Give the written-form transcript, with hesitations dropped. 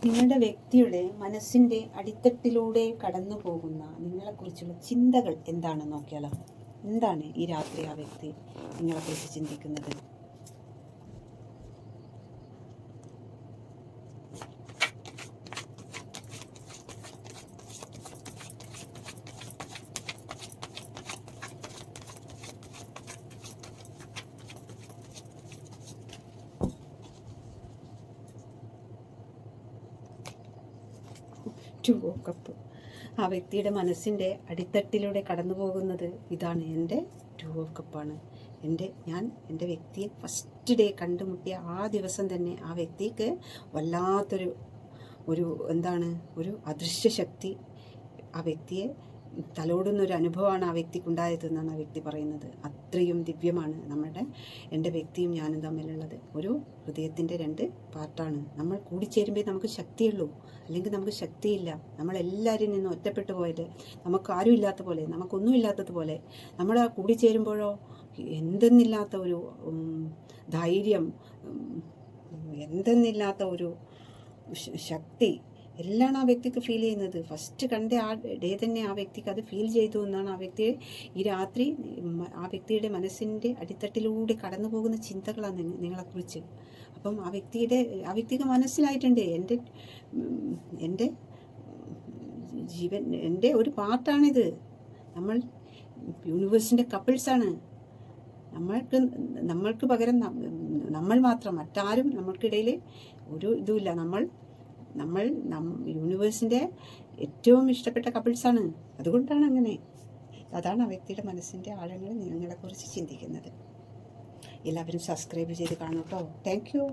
നിങ്ങളുടെ വ്യക്തിയുടെ മനസ്സിൻ്റെ അടിത്തട്ടിലൂടെ കടന്നു പോകുന്ന നിങ്ങളെക്കുറിച്ചുള്ള ചിന്തകൾ എന്താണെന്ന് നോക്കിയാലോ. എന്താണ് ഈ രാത്രി ആ വ്യക്തി നിങ്ങളെക്കുറിച്ച് ചിന്തിക്കുന്നത്? Two of cup. ആ വ്യക്തിയുടെ മനസ്സിൻ്റെ അടിത്തട്ടിലൂടെ കടന്നു പോകുന്നത് ഇതാണ്. എൻ്റെ ടു ഓഫ് കപ്പാണ്. ഞാൻ എൻ്റെ വ്യക്തിയെ ഫസ്റ്റ് ഡേ കണ്ടുമുട്ടിയ ആ ദിവസം തന്നെ ആ വ്യക്തിക്ക് വല്ലാത്തൊരു ഒരു അദൃശ്യ ശക്തി ആ വ്യക്തിയെ തലോടുന്നൊരു അനുഭവമാണ് ആ വ്യക്തിക്കുണ്ടായതെന്നാണ് ആ വ്യക്തി പറയുന്നത്. അത്രയും ദിവ്യമാണ് എൻ്റെ വ്യക്തിയും ഞാനും തമ്മിലുള്ളത്. ഒരു ഹൃദയത്തിൻ്റെ രണ്ട് പാർട്ടാണ്. നമ്മൾ കൂടിച്ചേരുമ്പോൾ നമുക്ക് ശക്തിയുള്ളൂ, അല്ലെങ്കിൽ നമുക്ക് ശക്തിയില്ല. നമ്മളെല്ലാവരിൽ നിന്നും ഒറ്റപ്പെട്ടു പോയത്, നമുക്കാരും ഇല്ലാത്ത പോലെ, നമുക്കൊന്നും ഇല്ലാത്തതുപോലെ. നമ്മൾ ആ കൂടിച്ചേരുമ്പോഴോ എന്തെന്നില്ലാത്ത ഒരു ധൈര്യം, എന്തെന്നില്ലാത്ത ഒരു ശക്തി എല്ലാം ആ വ്യക്തിക്ക് ഫീൽ ചെയ്യുന്നത്. ഫസ്റ്റ് കണ്ട ആ ഡേ തന്നെ ആ വ്യക്തിക്ക് അത് ഫീൽ ചെയ്തു എന്നാണ് ആ വ്യക്തിയെ ഈ രാത്രി ആ വ്യക്തിയുടെ മനസ്സിൻ്റെ അടിത്തട്ടിലൂടെ കടന്നു പോകുന്ന ചിന്തകളാണ് നിങ്ങളെക്കുറിച്ച്. അപ്പം ആ വ്യക്തിക്ക് മനസ്സിലായിട്ടുണ്ട് എൻ്റെ ജീവൻ, എൻ്റെ ഒരു പാർട്ടാണിത്. നമ്മൾ യൂണിവേഴ്സിൻ്റെ കപ്പിൾസാണ്. നമ്മൾക്ക് പകരം നമ്മൾ മാത്രം, മറ്റാരും നമ്മൾക്കിടയിൽ ഒരു ഇതുമില്ല. നമ്മൾ യൂണിവേഴ്സിൻ്റെ ഏറ്റവും ഇഷ്ടപ്പെട്ട കപ്പിൾസാണ്. അതുകൊണ്ടാണ് അങ്ങനെ. അതാണ് ആ വ്യക്തിയുടെ മനസ്സിൻ്റെ ആഴങ്ങൾ നിങ്ങളെക്കുറിച്ച് ചിന്തിക്കുന്നത്. എല്ലാവരും സബ്സ്ക്രൈബ് ചെയ്ത് കാണും കേട്ടോ. Thank you.